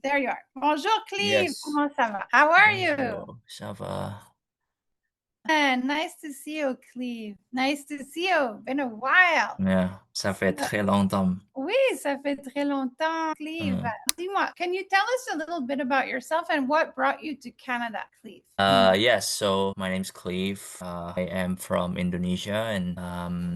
There you are. Bonjour, Cleve. Yes. Comment ça va? How are you? Bonjour. Ça va? Nice to see you, Cleve. Nice to see you. Been a while. Yeah, ça fait So, très longtemps. oui, ça fait très longtemps, Cleve. Mm. Dis-moi, can you tell us a little bit about yourself and what brought you to Canada, Cleve? Yes, so my name's Cleve. I am from Indonesia and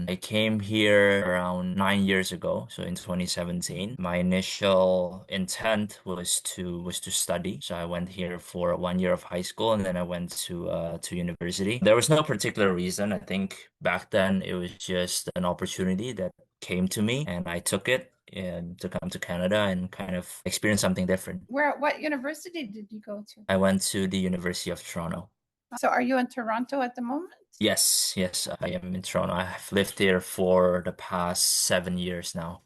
I came here around 9 years ago, so in 2017. My initial intent was to study. So I went here for 1 year of high school and then I went to university. There was no particular reason. I think back then it was just an opportunity that came to me and I took it and to come to Canada and kind of experience something different. What university did you go to? I went to the University of Toronto. So are you in Toronto at the moment? Yes, yes, I am in Toronto. I've lived here for the past 7 years now.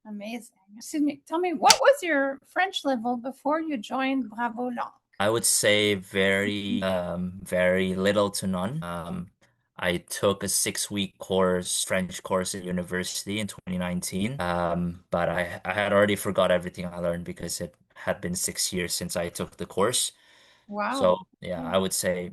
Amazing. Excuse me, tell me, what was your French level before you joined Bravo Langues? I would say very little to none. I took a 6 week French course at university in 2019. But I had already forgot everything I learned because it had been 6 years since I took the course. So Wow. yeah, I would say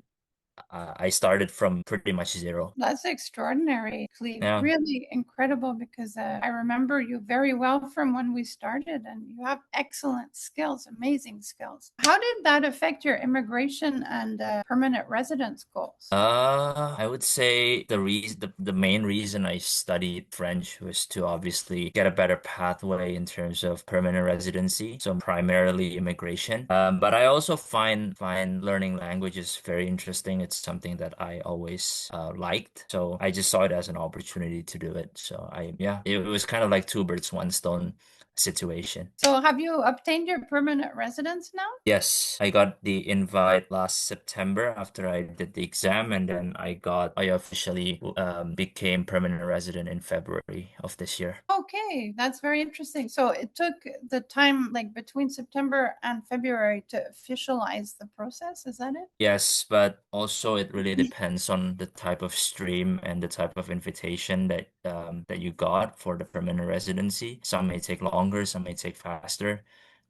I started from pretty much zero. That's extraordinary, Cleve. Yeah. Really incredible because I remember you very well from when we started, and you have excellent skills, amazing skills. How did that affect your immigration and permanent residence goals? I would say the main reason I studied French was to obviously get a better pathway in terms of permanent residency, so primarily immigration. But I also find learning languages very interesting. It's something that I always liked, so I just saw it as an opportunity to do it. So yeah, it was kind of like two birds, one stone situation. So, have you obtained your permanent residence now? Yes, I got the invite last September after I did the exam, and then I officially became permanent resident in February of this year. Okay, that's very interesting. So, it took the time like between September and February to officialize the process. Is that it? Yes, but also it really depends on the type of stream and the type of invitation that you got for the permanent residency. Some may take longer, some may take faster,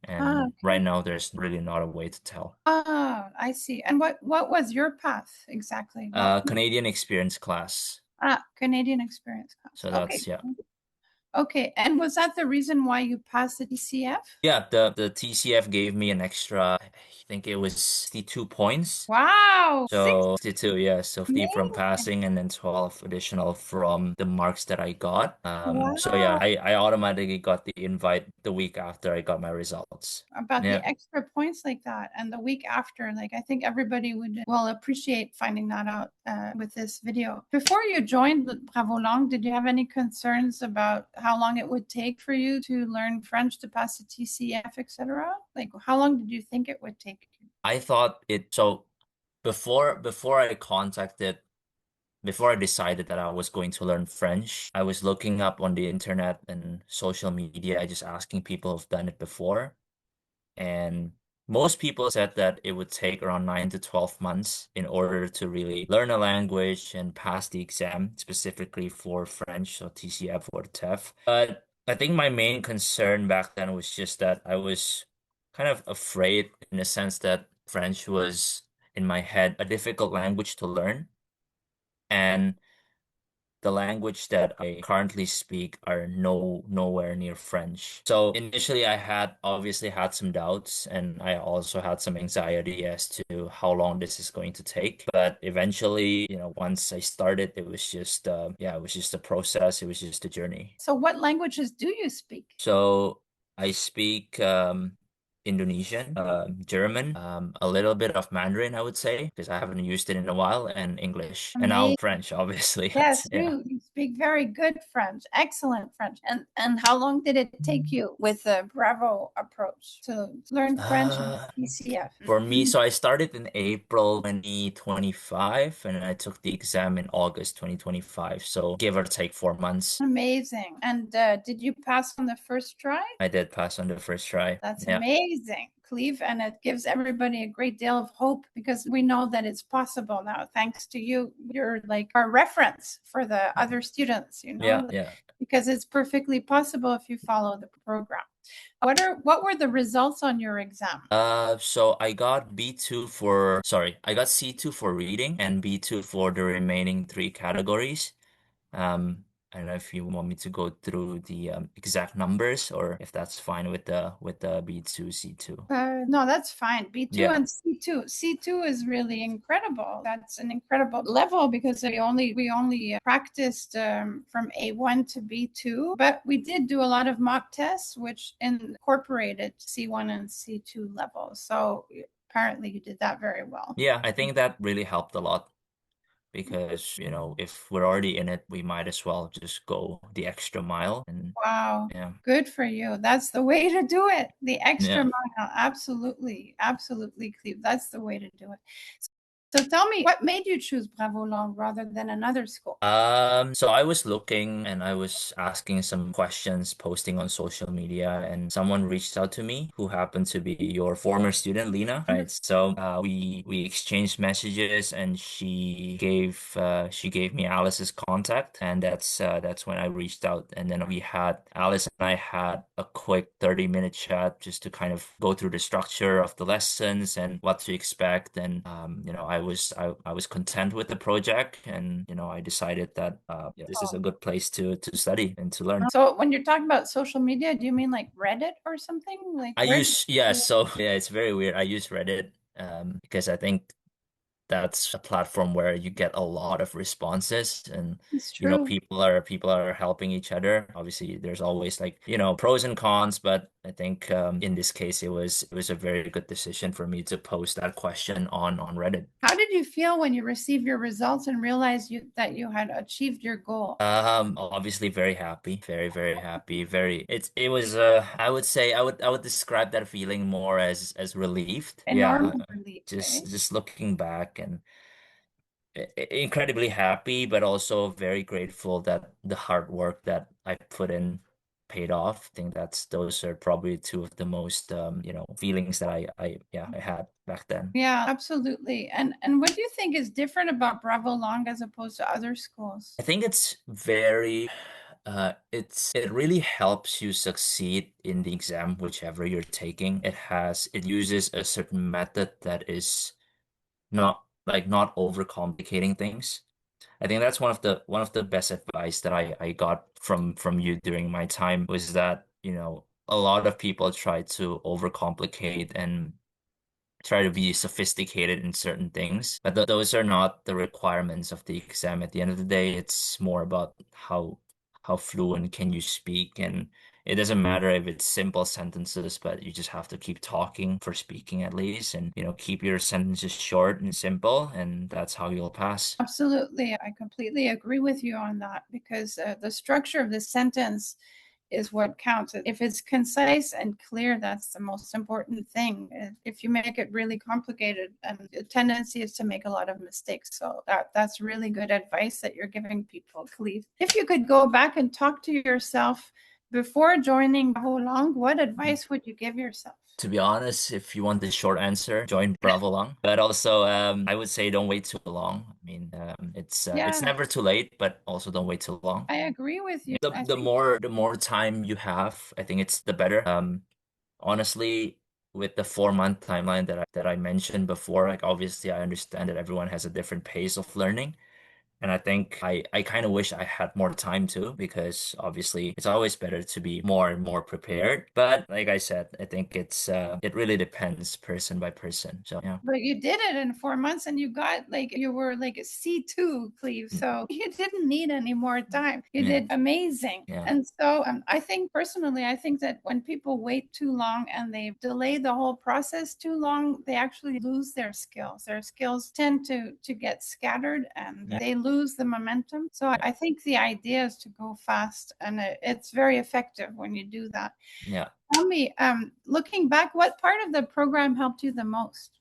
Ah, and right okay. now there's really not a way to tell. Ah, I see. And what was your path exactly? Canadian experience class. Canadian experience class. So Okay. that's yeah. Okay. And was that the reason why you passed the TCF? Yeah, the TCF gave me an extra, I think it was 62 points. Wow, six. So 62, yeah, so 50 from Amazing. passing and then 12 additional from the marks that I got. So yeah, Wow. I automatically got the invite the week after I got my results. About the Yeah. extra points like that. And the week after, like I think everybody will appreciate finding that out with this video. Before you joined Bravo Langue, did you have any concerns about how long it would take for you to learn French to pass the TCF, etc.? Like how long did you think it would take you? I thought it so before I contacted before I decided that I was going to learn French, I was looking up on the internet and social media, just asking people who've done it before. And most people said that it would take around 9 to 12 months in order to really learn a language and pass the exam, specifically for French, so TCF or TEF. But I think my main concern back then was just that I was kind of afraid in the sense that French was in my head a difficult language to learn. And the language that I currently speak are nowhere near French. So initially I had obviously had some doubts and I also had some anxiety as to how long this is going to take. But eventually, once I started, it was just it was just a process, it was just a journey. So, what languages do you speak? So I speak Indonesian, German, a little bit of Mandarin, I would say, because I haven't used it in a while, and English, and now Amazing. French, obviously. Yes, Yeah. you speak very good French, excellent French. And how long did it take you with the Bravo approach to learn French and Uh, PCF? for me, so I started in April 2025, and I took the exam in August 2025. So give or take 4 months. Amazing. And did you pass on the first try? I did pass on the first try. That's Yeah. amazing, Cleve, and it gives everybody a great deal of hope because we know that it's possible now. Thanks to you, you're like our reference for the other students, Yeah, yeah. because it's perfectly possible if you follow the program. What were the results on your exam? So I got B2 for, sorry, I got C2 for reading and B2 for the remaining three categories. I don't know if you want me to go through the exact numbers or if that's fine with the B2, C2. No, that's fine. B2 Yeah. and C2. C2 is really incredible. That's an incredible level because we only practiced from A1 to B2, but we did do a lot of mock tests, which incorporated C1 and C2 levels. So apparently you did that very well. Yeah, I think that really helped a lot because, if we're already in it, we might as well just go the extra mile and Wow. yeah. Good for you. That's the way to do it. The extra Yeah. mile. Absolutely. Absolutely, Cleve. That's the way to do it. So tell me, what made you choose Bravo Langues rather than another school? So I was looking and I was asking some questions, posting on social media, and someone reached out to me who happened to be your former student, Lena, right? So we exchanged messages, and she gave me Alice's contact, and that's when I reached out, and then Alice and I had a quick 30-minute chat just to kind of go through the structure of the lessons and what to expect, and I was content with the project, and I decided that this is a good place to study and to learn. So when you're talking about social media, do you mean like Reddit or something? Like I where did use yeah, so yeah, it's very weird. I use Reddit because I think that's a platform where you get a lot of responses, and it's true? people are helping each other. Obviously there's always, like, pros and cons, but I think in this case it was a very good decision for me to post that question on Reddit. How did you feel when you received your results and realized that you had achieved your goal? Obviously very happy, very, very happy. It was I would say I would describe that feeling more as relieved. Yeah, Enormous relief, eh? just looking back, and incredibly happy, but also very grateful that the hard work that I put in paid off. I think those are probably two of the most feelings that I had back then. Yeah, absolutely. And what do you think is different about Bravo Long as opposed to other schools? I think it's very it really helps you succeed in the exam, whichever you're taking. It uses a certain method that is not overcomplicating things. I think that's one of the best advice that I got from you during my time, was that, a lot of people try to overcomplicate and try to be sophisticated in certain things, but those are not the requirements of the exam. At the end of the day, it's more about how fluent can you speak, and it doesn't matter if it's simple sentences, but you just have to keep talking for speaking at least, and keep your sentences short and simple, and that's how you'll pass. Absolutely. I completely agree with you on that because the structure of the sentence is what counts. If it's concise and clear, that's the most important thing. If you make it really complicated, and the tendency is to make a lot of mistakes. So that's really good advice that you're giving people, Cleve. If you could go back and talk to yourself before joining Bravo Long, what advice would you give yourself? To be honest, if you want the short answer, join Bravo Lang. But also, I would say don't wait too long. I mean, it's Yeah, never too late, but also don't wait too long. I agree with you. The I the think more the more time you have, I think it's the better. Honestly, with the 4-month timeline that I mentioned before, like, obviously I understand that everyone has a different pace of learning. And I think I kind of wish I had more time too, because obviously it's always better to be more and more prepared. But like I said, I think it really depends person by person. So yeah. but you did it in 4 months and you were like a C2, Cleve. Mm. So you didn't need any more time. You Yeah. did amazing. Yeah. And so I think personally, I think that when people wait too long and they delay the whole process too long, they actually lose their skills. Their skills tend to get scattered and Yeah. they lose the momentum. So I think the idea is to go fast and it's very effective when you do that. Yeah. Tell me, looking back, what part of the program helped you the most?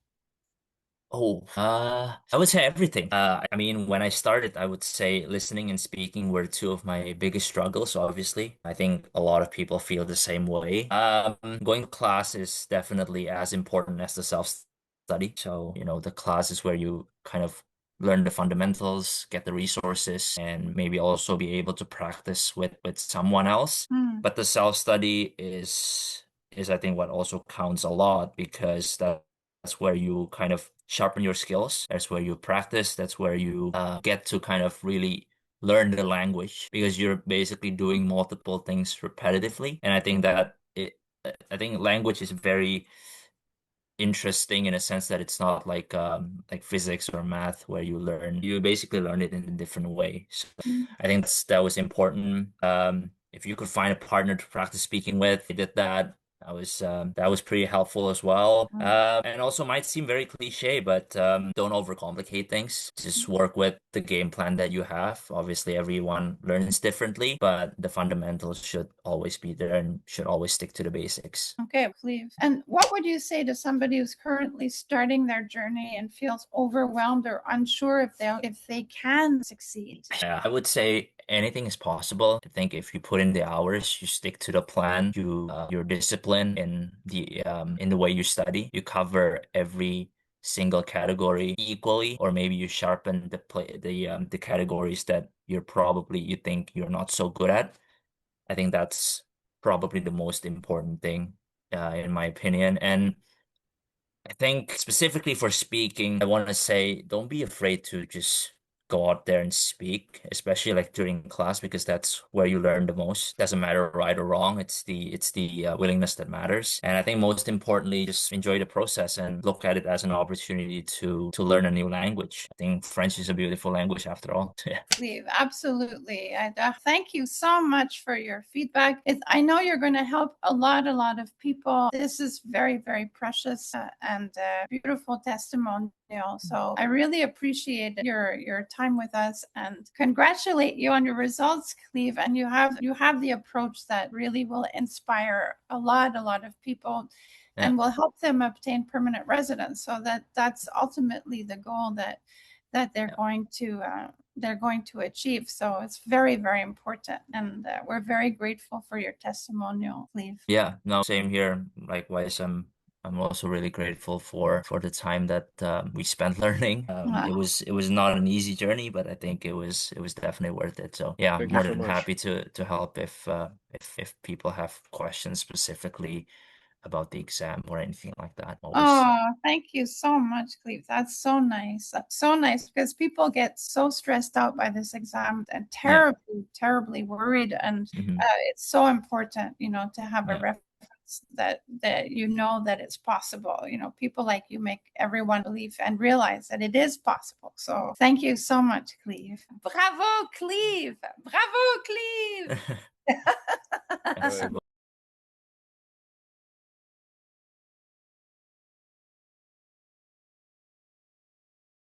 Oh, I would say everything. I mean, when I started, I would say listening and speaking were two of my biggest struggles, obviously. I think a lot of people feel the same way. Going to class is definitely as important as the self-study. So, the class is where you kind of learn the fundamentals, get the resources, and maybe also be able to practice with someone else. But the self-study is I think what also counts a lot, because that's where you kind of sharpen your skills. That's where you practice. That's where you get to kind of really learn the language, because you're basically doing multiple things repetitively. And I think that I think language is very interesting in a sense that it's not like physics or math, where you basically learn it in a different way. So I think that was important. If you could find a partner to practice speaking with, I did that. That was pretty helpful as well. And also might seem very cliche, but don't overcomplicate things. Just work with the game plan that you have. Obviously, everyone learns differently, but the fundamentals should always be there and should always stick to the basics. Okay, Cleve. And what would you say to somebody who's currently starting their journey and feels overwhelmed or unsure if they can succeed? Yeah, I would say anything is possible. I think if you put in the hours, you stick to the plan, you're disciplined in the way you study, you cover every single category equally, or maybe you sharpen the categories that you think you're not so good at. I think that's probably the most important thing, in my opinion. And I think specifically for speaking, I want to say don't be afraid to just go out there and speak, especially like during class, because that's where you learn the most. Doesn't matter right or wrong. It's the willingness that matters. And I think most importantly, just enjoy the process and look at it as an opportunity to learn a new language. I think French is a beautiful language after all. Yeah. Cleve, absolutely. And thank you so much for your feedback. I know you're going to help a lot of people. This is very, very precious and beautiful testimonial. So I really appreciate your time with us and congratulate you on your results, Cleve. And you have the approach that really will inspire a lot of people. Yeah. And will help them obtain permanent residence. So that's ultimately the goal that they're going to achieve. So it's very, very important. And we're very grateful for your testimonial, Cleve. Yeah, no, same here. Likewise, I'm also really grateful for the time that we spent learning. It was not an easy journey, but I think it was definitely worth it. So yeah, I'm Thank you more so than much. happy to help if people have questions specifically about the exam or anything like that. Always. Oh, thank you so much, Cleve. That's so nice. That's so nice because people get so stressed out by this exam and Yeah. terribly worried. And Mhm. it's so important, to have a Yeah. reference that that it's possible. People like you make everyone believe and realize that it is possible. So thank you so much, Cleve. Bravo, Cleve. Bravo, Cleve. Right.